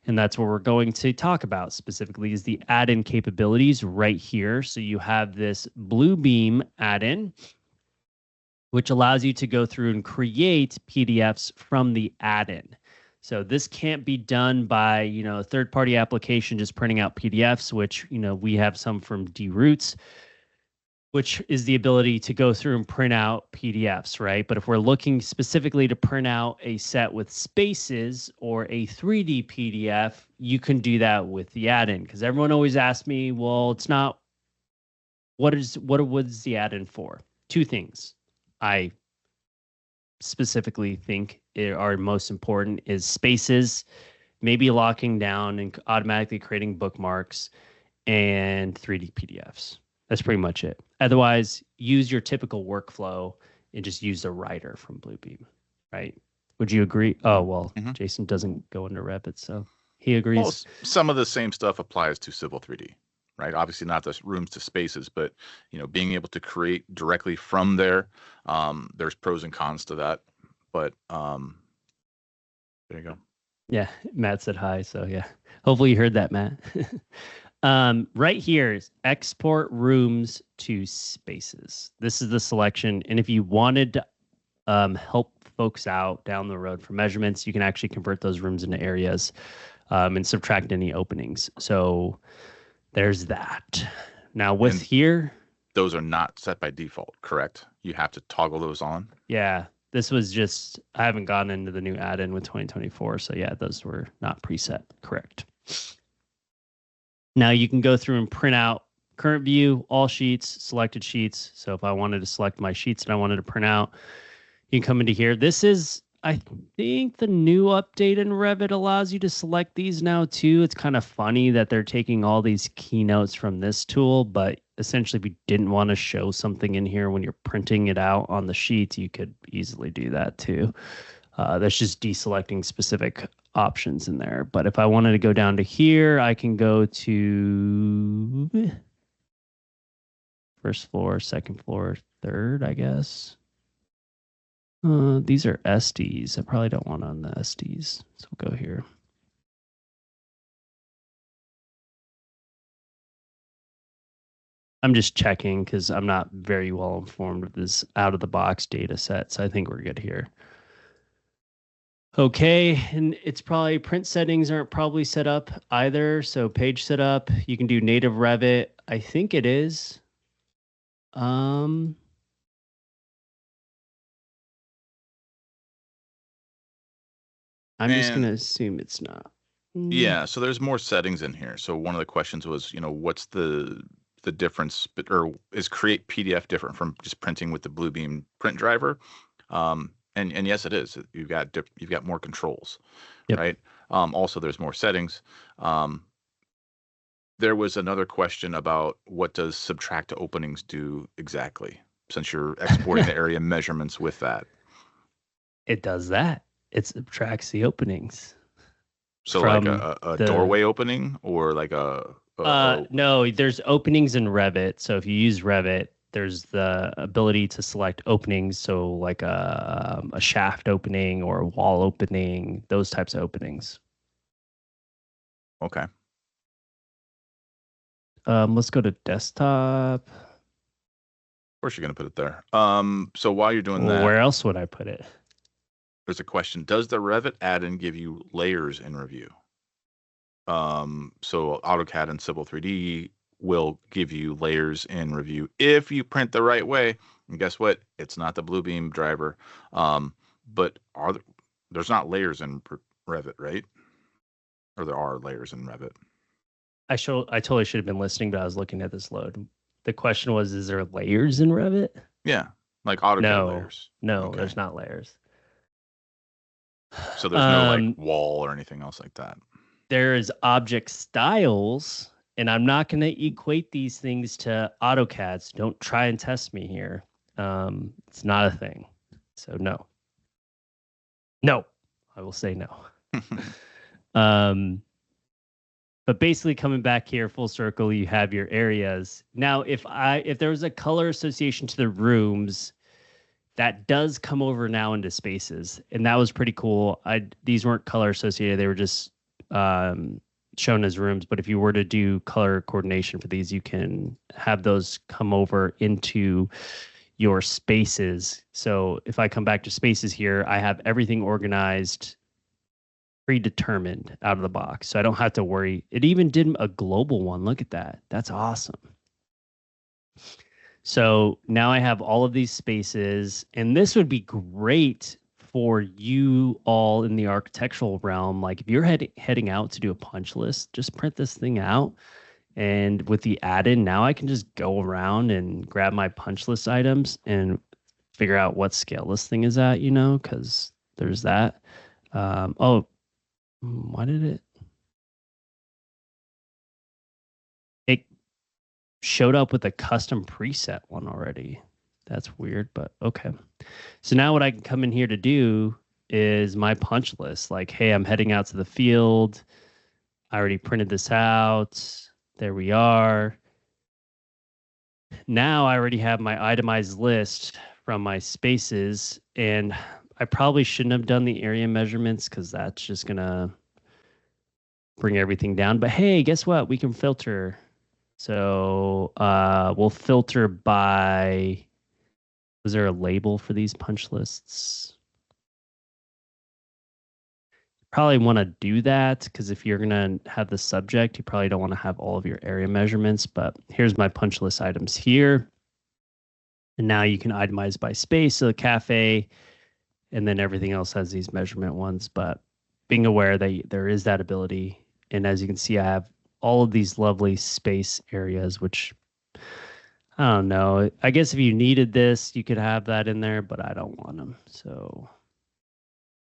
And that's what we're going to talk about specifically is the add-in capabilities right here. So you have this Bluebeam add-in, which allows you to go through and create PDFs from the add-in. So this can't be done by, a third-party application just printing out PDFs, which, we have some from DRoots, which is the ability to go through and print out PDFs, right? But if we're looking specifically to print out a set with spaces or a 3D PDF, you can do that with the add-in. Because everyone always asks me, well, it's not, what is the add-in for? Two things I specifically think are most important is spaces, maybe locking down and automatically creating bookmarks, and 3D PDFs. That's pretty much it. Otherwise, use your typical workflow and just use the writer from Bluebeam, right? Would you agree? Oh, well, Hmm. Jason doesn't go into Revit, so he Well, agrees. some of the same stuff applies to Civil 3D, right? Obviously, not the rooms to spaces, but being able to create directly from there. There's pros and cons to that, but there you go. Yeah, Matt said hi, so yeah. Hopefully you heard that, Matt. Right here is export rooms to spaces. This is the selection, and if you wanted to help folks out down the road for measurements, you can actually convert those rooms into areas and subtract any openings. So there's that. Now with And here, those are not set by default, correct? You have to toggle those on. yeah, this was just, I haven't gotten into the new add-in with 2024. So yeah, those were not preset. Correct. Now you can go through and print out current view, all sheets, selected sheets. So if I wanted to select my sheets that I wanted to print out, you can come into here. This is, I think, the new update in Revit allows you to select these now too. It's kind of funny that they're taking all these keynotes from this tool, but essentially if you didn't want to show something in here when you're printing it out on the sheets, you could easily do that too. That's just deselecting specific options in there. But if I wanted to go down to here, I can go to first floor, second floor, third, I guess. These are SDs. I probably don't want on the SDs. So we'll go here. I'm just checking because I'm not very well informed of this out of the box data set. So I think we're good here. Okay, and it's probably print settings aren't probably set up either. So page setup, you can do native Revit. I think it is. I'm just And gonna assume it's not. Mm, yeah, so there's more settings in here. So one of the questions was, what's the difference, or is create PDF different from just printing with the Bluebeam print driver? And yes, it is. You've got more controls, yep. right? Also, there's more settings. Um, there was another question about what does subtract openings do exactly, since you're exporting the area measurements with that. It does that. It subtracts the openings So like from a the doorway opening or like a no, there's openings in Revit. So if you use Revit, there's the ability to select openings. So like a shaft opening or a wall opening, those types of openings. okay. Let's go to desktop. Of course, you're going to put it there. So while you're doing Well, that, where else would I put it? there's a question. Does the Revit add-in give you layers in review? So AutoCAD and Civil 3D will give you layers in review if you print the right way. And guess what? It's not the Bluebeam driver. But there's not layers in Revit, right? Or there are layers in Revit. I totally should have been listening, but I was looking at this load. The question was, is there layers in Revit? Yeah, like AutoCAD No, layers. no, Okay. there's not layers. So there's no like Um, wall or anything else like that. there is object styles, and I'm not going to equate these things to AutoCAD. So don't try and test me here. It's not a thing. So no, no, I will say no. Um, but basically, coming back here full circle, you have your areas. Now, if there was a color association to the rooms, that does come over now into spaces, and that was pretty cool. These weren't color associated; they were just um, shown as rooms. But if you were to do color coordination for these, you can have those come over into your spaces. So if I come back to spaces here, I have everything organized predetermined out of the box. So I don't have to worry. It even did a global one. Look at that. That's awesome. So now I have all of these spaces, and this would be great for you all in the architectural realm. Like if you're heading out to do a punch list, just print this thing out. And with the add-in, now I can just go around and grab my punch list items and figure out what scale this thing is at, because there's that. Oh, why did it showed up with a custom preset one already? That's weird, but okay. So now what I can come in here to do is my punch list. Like, hey, I'm heading out to the field. I already printed this out. There we are. Now I already have my itemized list from my spaces, and I probably shouldn't have done the area measurements because that's just gonna bring everything down. But hey, guess what? We can filter. So we'll filter by, was there a label for these punch lists? Probably want to do that because if you're going to have the subject, you probably don't want to have all of your area measurements. But here's my punch list items here. And now you can itemize by space. So the cafe, and then everything else has these measurement ones. But being aware that there is that ability. And as you can see, I have all of these lovely space areas, which I don't know. I guess if you needed this, you could have that in there, but I don't want them. So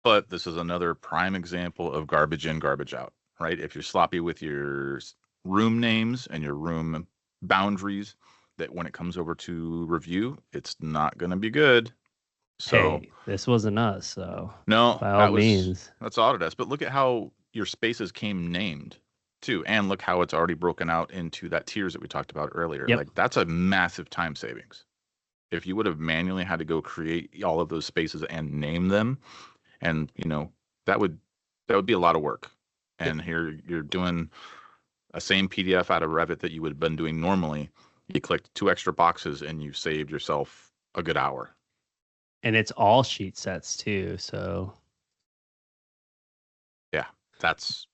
But this is another prime example of garbage in, garbage out, right? If you're sloppy with your room names and your room boundaries, that when it comes over to review, it's not going to be good. So, hey, this wasn't us. So no, by all means. that's Autodesk. But look at how your spaces came named too. And look how it's already broken out into that tiers that we talked about earlier. Yep. Like that's a massive time savings. If you would have manually had to go create all of those spaces and name them, and that would be a lot of work. Yep. And here you're doing a same PDF out of Revit that you would have been doing normally. You clicked two extra boxes and you saved yourself a good hour. And it's all sheet sets too. So Yeah, that's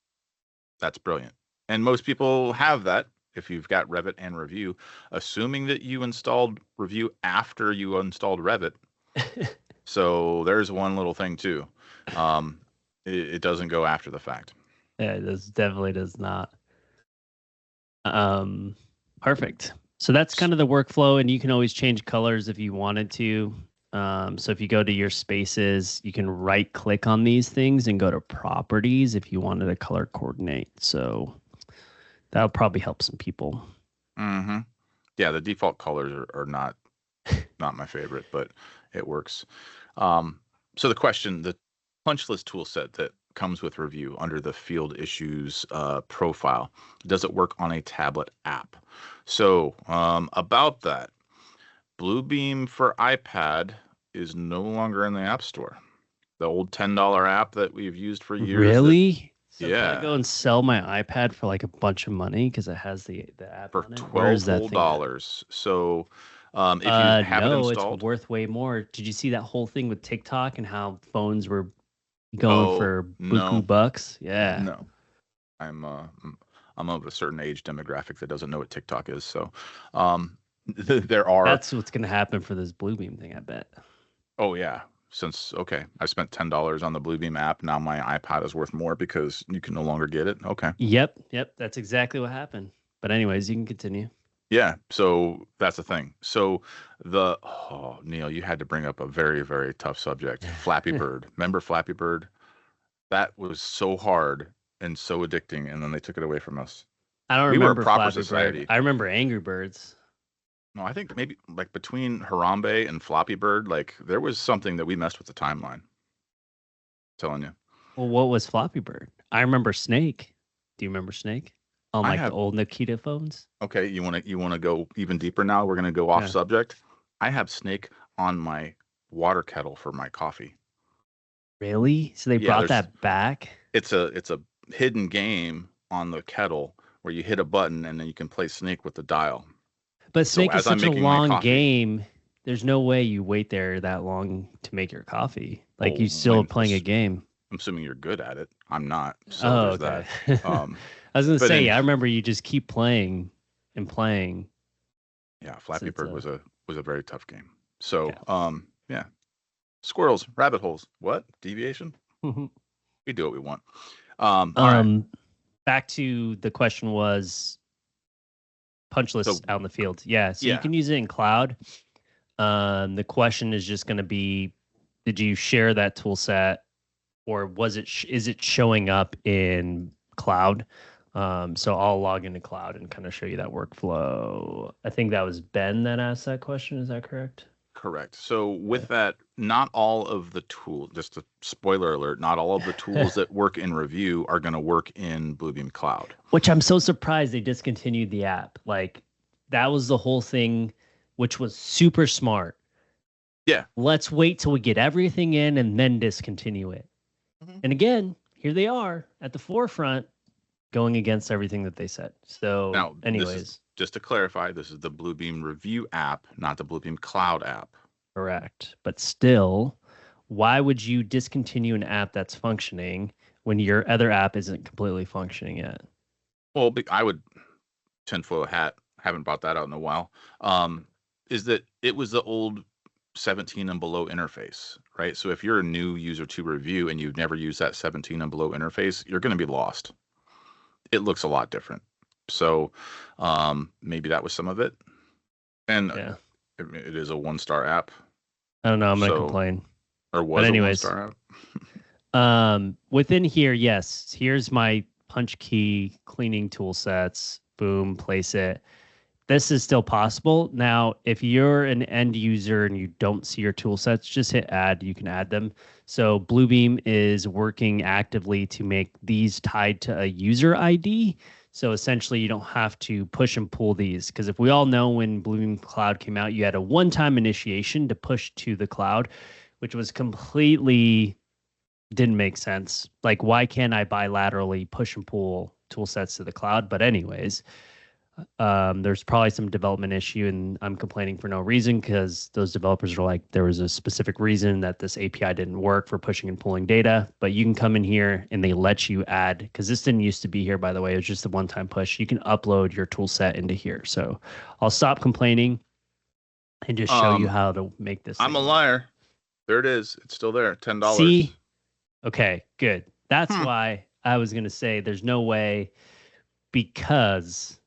brilliant. And most people have that if you've got Revit and Review, assuming that you installed Review after you installed Revit. So there's one little thing too. It doesn't go after the fact. Yeah, it definitely does not. Um, Perfect. So that's kind of the workflow, and you can always change colors if you wanted to. So if you go to your spaces, you can right click on these things and go to properties if you wanted to color coordinate. So that'll probably help some people. Mm-hmm. Yeah, the default colors are not my favorite, but it works. Um, so the punch list tool set that comes with review under the field issues profile, does it work on a tablet app? So about that, Bluebeam for iPad is no longer in the App Store. The old $10 app that we've used for years that, Really? So can I yeah, go and sell my iPad for like a bunch of money because it has the app for on it? Where 12 is that whole thing at? dollars. So if you have it No, it's installed, worth way more. Did you see that whole thing with TikTok and how phones were going oh, for buku no, bucks? Yeah. no. I'm I'm of a certain age demographic that doesn't know what TikTok is. So there are, That's what's gonna happen for this Bluebeam thing, I bet. oh yeah, since okay, I spent $10 on the Bluebeam app. Now my iPad is worth more because you can no longer get it. Okay. Yep, that's exactly what happened. But anyways, you can continue. Yeah, so that's the thing. So oh, Neil, you had to bring up a very, very tough subject. Flappy Bird. Remember Flappy Bird? That was so hard and so addicting, and then they took it away from us. I don't We were a remember proper Flappy Bird. society. I remember Angry Birds. No, I think maybe like between Harambe and Floppy Bird, like there was something that we messed with the timeline. Telling you. Well, what was Flappy Bird? I remember Snake. Do you remember Snake? On I like the have old Nikita phones? okay, you wanna go even deeper now? We're gonna go off Yeah. subject. I have Snake on my water kettle for my coffee. Really? So they Yeah, brought there's that back? it's a hidden game on the kettle where you hit a button and then you can play Snake with the dial. But So Snake is as I'm such a making my long coffee, game. There's no way you wait there that long to make your coffee. Like oh, you still playing a I'm game. assuming you're good at it. I'm not, so Oh, there's okay. that. I Um, was gonna but say, in I remember you just keep playing and playing. yeah, So Flappy it's Bird a was a very tough game. So yeah. yeah, squirrels, rabbit holes. What deviation? We do what we want. All right. um, Back to the question was punch lists So out in the field. Yeah, so you yeah, can use it in cloud. The question is just going to be, did you share that tool set, or is it showing up in cloud? So I'll log into cloud and kind of show you that workflow. I think that was Ben that asked that question. Is that correct? correct. So Yeah. with that, not all of the tools, just a spoiler alert, not all of the tools that work in review are going to work in Bluebeam Cloud. Which I'm so surprised they discontinued the app. Like that was the whole thing, which was super smart. Yeah. Let's wait till we get everything in and then discontinue it. Mhm. And again, here they are at the forefront going against everything that they said. So, Now, this is anyways, just to clarify, this is the Bluebeam Review app, not the Bluebeam Cloud app. correct. But still, why would you discontinue an app that's functioning when your other app isn't completely functioning yet? Well, I would tinfoil hat, haven't brought that out in a while. Um, is that it was the old 17 and below interface, right? So if you're a new user to review and you've never used that 17 and below interface, you're going to be lost. It looks a lot different. So maybe that was some of it. And Yeah. it is a 1-star app. I don't know. I'm going to So, complain. or But, was a one anyways, star app. within here, yes, here's my punch key cleaning tool sets. Boom, place it. This is still possible. Now, if you're an end user and you don't see your tool sets, just hit add. You can add them. So Bluebeam is working actively to make these tied to a user ID. So essentially, you don't have to push and pull these, because if we all know when Bluebeam Cloud came out, you had a one-time initiation to push to the cloud, which was completely didn't make sense. Like, why can't I bilaterally push and pull tool sets to the cloud? But anyways, there's probably some development issue, and I'm complaining for no reason because those developers are like, there was a specific reason that this API didn't work for pushing and pulling data. But you can come in here and they let you add, because this didn't used to be here, by the way. It was just a one-time push. You can upload your tool set into here. So I'll stop complaining and just show you Um, how to make this I'm thing a work. liar. There it is. It's still there. $10. See? Okay, good. That's Hmm. why I was going to say there's no way, because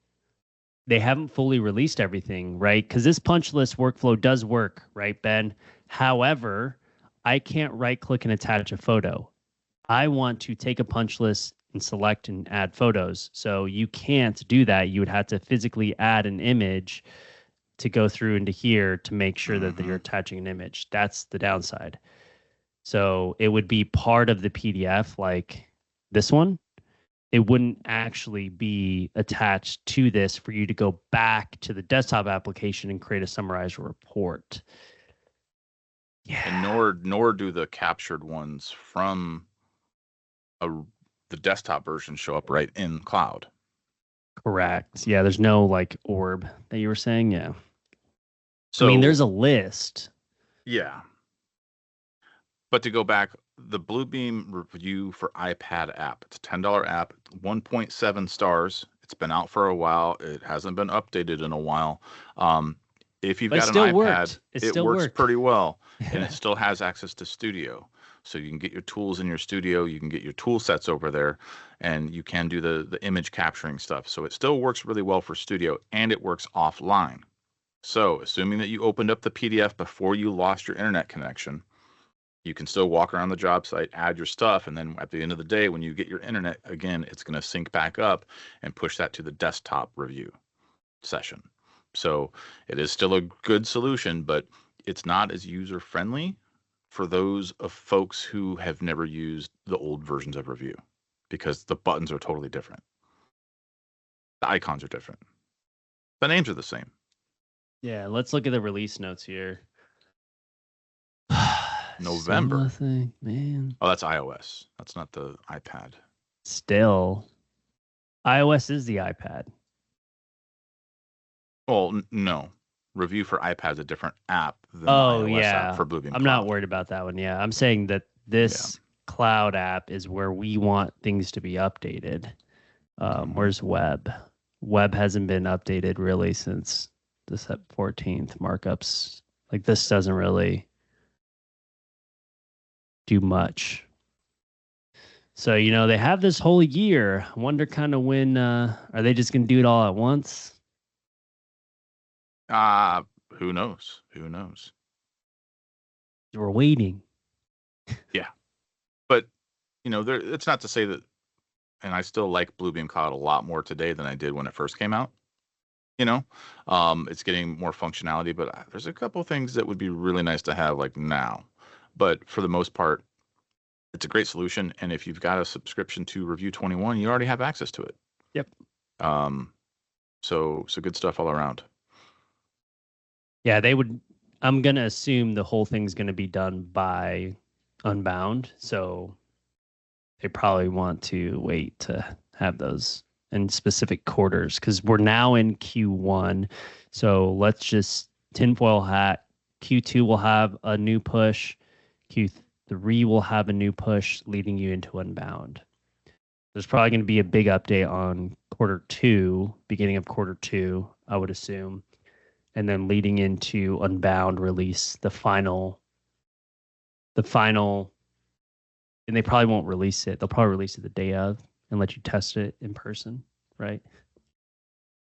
they haven't fully released everything, right? Because this punch list workflow does work, right, Ben? However, I can't right click and attach a photo. I want to take a punch list and select and add photos. So you can't do that. You would have to physically add an image to go through into here to make sure that you're Hmm. attaching an image. That's the downside. So it would be part of the PDF like this one. It wouldn't actually be attached to this for you to go back to the desktop application and create a summarized report. And Yeah, nor do the captured ones from a, the desktop version show up right in cloud. correct. Yeah, there's no like orb that you were saying. Yeah. I mean, So there's a list. yeah, but to go back, the Bluebeam review for iPad app. It's a $10 app, 1.7 stars. It's been out for a while. It hasn't been updated in a while. Um, if you've But it got an still iPad, worked. It it still works worked. pretty well, and it still has access to Studio. So you can get your tools in your Studio, you can get your tool sets over there, and you can do the image capturing stuff. So it still works really well for Studio, and it works offline. So assuming that you opened up the PDF before you lost your internet connection, you can still walk around the job site, add your stuff, and then at the end of the day, when you get your internet again, it's going to sync back up and push that to the desktop review session. So it is still a good solution, but it's not as user friendly for those of folks who have never used the old versions of review because the buttons are totally different. The icons are different. The names are the same. Yeah, let's look at the release notes here. Still November. nothing, man. Oh, that's iOS. That's not the iPad. Still, iOS is the iPad. Well, no. Review for iPad is a different app than the Oh, iOS app yeah. for Bluebeam I'm not Cloud. worried about that one. Yeah. I'm saying that Yeah. this cloud app is where we want things to be updated. Hmm. Where's web? Web hasn't been updated really since the 14th markups. Like this doesn't really do much. So, they have this whole year. I wonder kind of when are they just going to do it all at once? Who knows? Who knows? We're waiting. Yeah. But, it's not to say that, and I still like Bluebeam Cloud a lot more today than I did when it first came out. You know, it's getting more functionality, but there's a couple things that would be really nice to have like now. But for the most part, it's a great solution. And if you've got a subscription to Review 21, you already have access to it. Yep. Um, so good stuff all around. Yeah, they would. I'm gonna assume the whole thing's gonna be done by Unbound, so they probably want to wait to have those in specific quarters because we're now in Q1. So let's just tinfoil hat. Q2 will have a new push. Q3 will have a new push leading you into Unbound. There's probably going to be a big update on quarter two, beginning of quarter two, I would assume, and then leading into Unbound release the final, and they probably won't release it. They'll probably release it the day of and let you test it in person, right?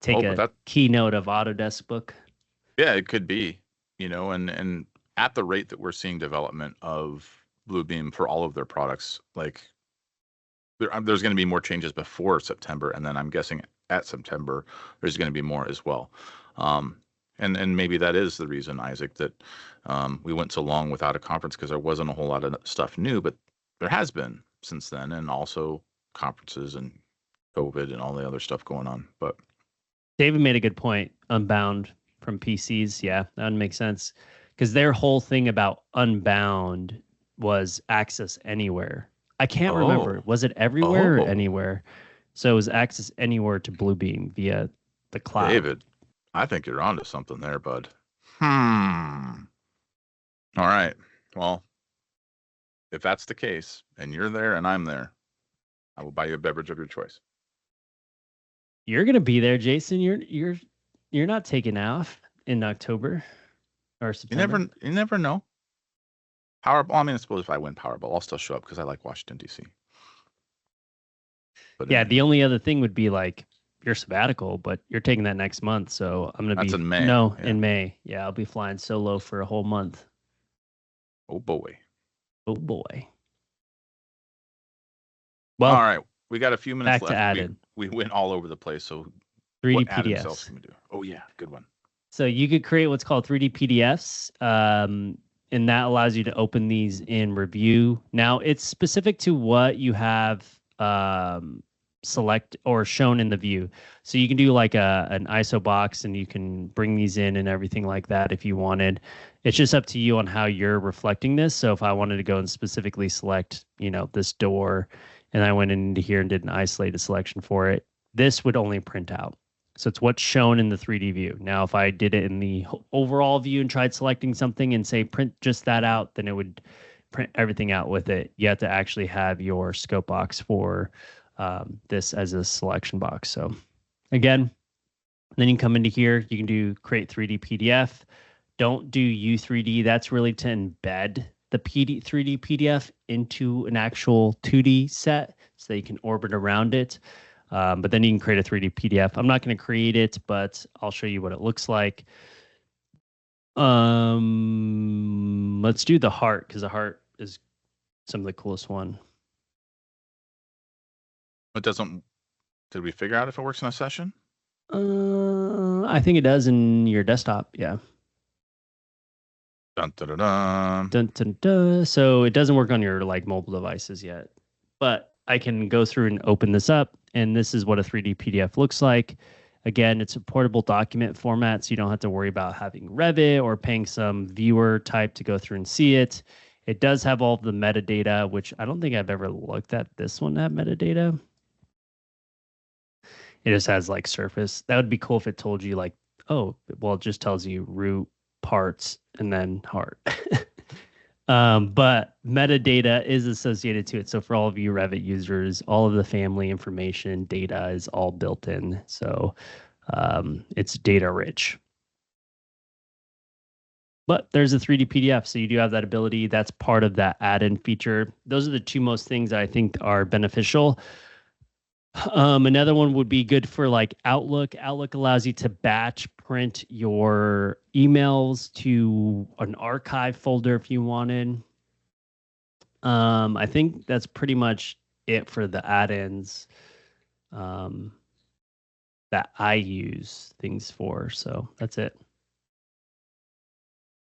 Take Oh, but a that, keynote of Autodesk book. yeah, it could be, and at the rate that we're seeing development of Bluebeam for all of their products, like there's going to be more changes before September, and then I'm guessing at September there's going to be more as well. Um, and maybe that is the reason, Isaac, that we went so long without a conference because there wasn't a whole lot of stuff new, but there has been since then, and also conferences and COVID and all the other stuff going on. But David made a good point. Unbound from PCs. Yeah, that would make sense. Because their whole thing about Unbound was access anywhere. I can't remember. oh, Was it everywhere or oh, anywhere? So it was access anywhere to Bluebeam via the cloud. David, I think you're onto something there, bud. Hmm. All right. Well, if that's the case, and you're there and I'm there, I will buy you a beverage of your choice. You're gonna be there, Jason. You're not taking off in October or You September. never know. Powerball. I mean, I suppose if I win Powerball, I'll still show up because I like Washington D.C. But Yeah, the only other thing would be like your sabbatical, but you're taking that next month, so I'm gonna that's be in May. Yeah. in May. Yeah, I'll be flying solo for a whole month. Oh boy. Oh boy. All Well, right. We got a few minutes back to left. We add-in we went all over the place. So 3D what add-in cells PDFs. can we do? Oh yeah, good one. So you could create what's called 3D PDFs, and that allows you to open these in Review. Now, it's specific to what you have select or shown in the view. So you can do like an ISO box, and you can bring these in and everything like that if you wanted. It's just up to you on how you're reflecting this. So if I wanted to go and specifically select, this door, and I went into here and did an isolated selection for it, this would only print out. So it's what's shown in the 3D view. Now, if I did it in the overall view and tried selecting something and say print just that out, then it would print everything out with it. You have to actually have your scope box for this as a selection box. So again, then you can come into here. You can do create 3D PDF. Don't do U3D. That's really to embed the 3D PDF into an actual 2D set so that you can orbit around it. But then you can create a 3D PDF. I'm not going to create it, but I'll show you what it looks like. Let's do the heart, because the heart is some of the coolest one. It doesn't. Did we figure out if it works in a session? I think it does in your desktop. Yeah. Dun, dun, dun, dun. Dun, dun, dun. So it doesn't work on your like mobile devices yet, but I can go through and open this up, and this is what a 3D PDF looks like. Again, it's a portable document format, so you don't have to worry about having Revit or paying some viewer type to go through and see it. It does have all of the metadata, which I don't think I've ever looked at this one to have metadata. It just has like surface. That would be cool if it told you like, oh, well, it just tells you root, parts, and then heart. But metadata is associated to it. So for all of you Revit users, all of the family information data is all built in. So it's data rich. But there's a 3D PDF, so you do have that ability. That's part of that add-in feature. Those are the two most things I think are beneficial. Another one would be good for like Outlook. Outlook allows you to batch print your emails to an archive folder if you wanted. I think that's pretty much it for the add-ins that I use things for. So that's it.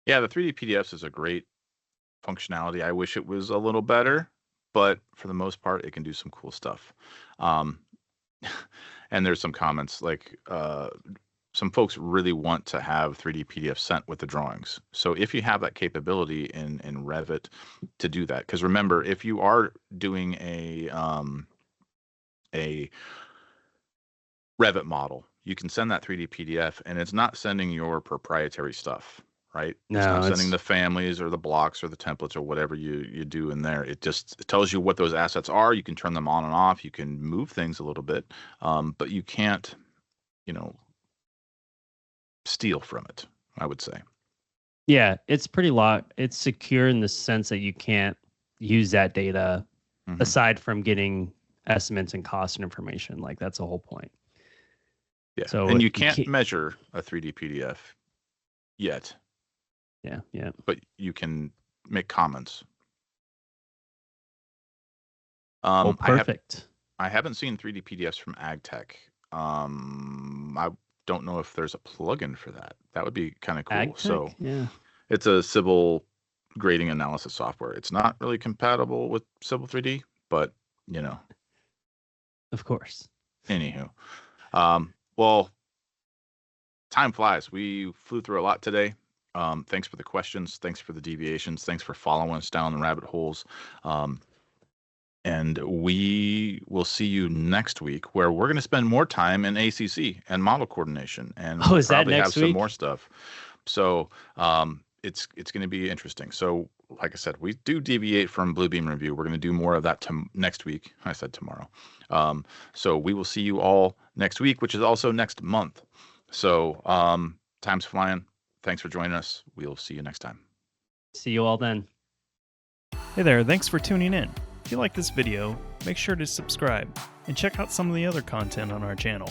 Yeah, the 3D PDFs is a great functionality. I wish it was a little better, but for the most part, it can do some cool stuff. And there's some comments like some folks really want to have 3D PDF sent with the drawings. So if you have that capability in Revit to do that, because remember, if you are doing a Revit model, you can send that 3D PDF, and it's not sending your proprietary stuff, right? No, it's not sending the families or the blocks or the templates or whatever you do in there. It tells you what those assets are. You can turn them on and off. You can move things a little bit, but you can't, steal from it, I would say. Yeah, it's pretty locked. It's secure in the sense that you can't use that data aside from getting estimates and cost and information. Like that's the whole point. Yeah. So and you can't measure a 3D PDF yet. Yeah. But you can make comments. Perfect. I haven't seen 3D PDFs from AgTech. I don't know if there's a plugin for that. That would be kind of cool. AgTech? So yeah, it's a civil grading analysis software. It's not really compatible with Civil 3D, but of course. Anywho, well, time flies. We flew through a lot today. Thanks for the questions. Thanks for the deviations. Thanks for following us down the rabbit holes. And we will see you next week, where we're going to spend more time in ACC and model coordination, and we'll probably have some more stuff. So it's going to be interesting. So, like I said, we do deviate from Bluebeam review. We're going to do more of that next week. I said tomorrow. So we will see you all next week, which is also next month. So time's flying. Thanks for joining us. We'll see you next time. See you all then. Hey there, thanks for tuning in. If you like this video, make sure to subscribe. and check out some of the other content on our channel.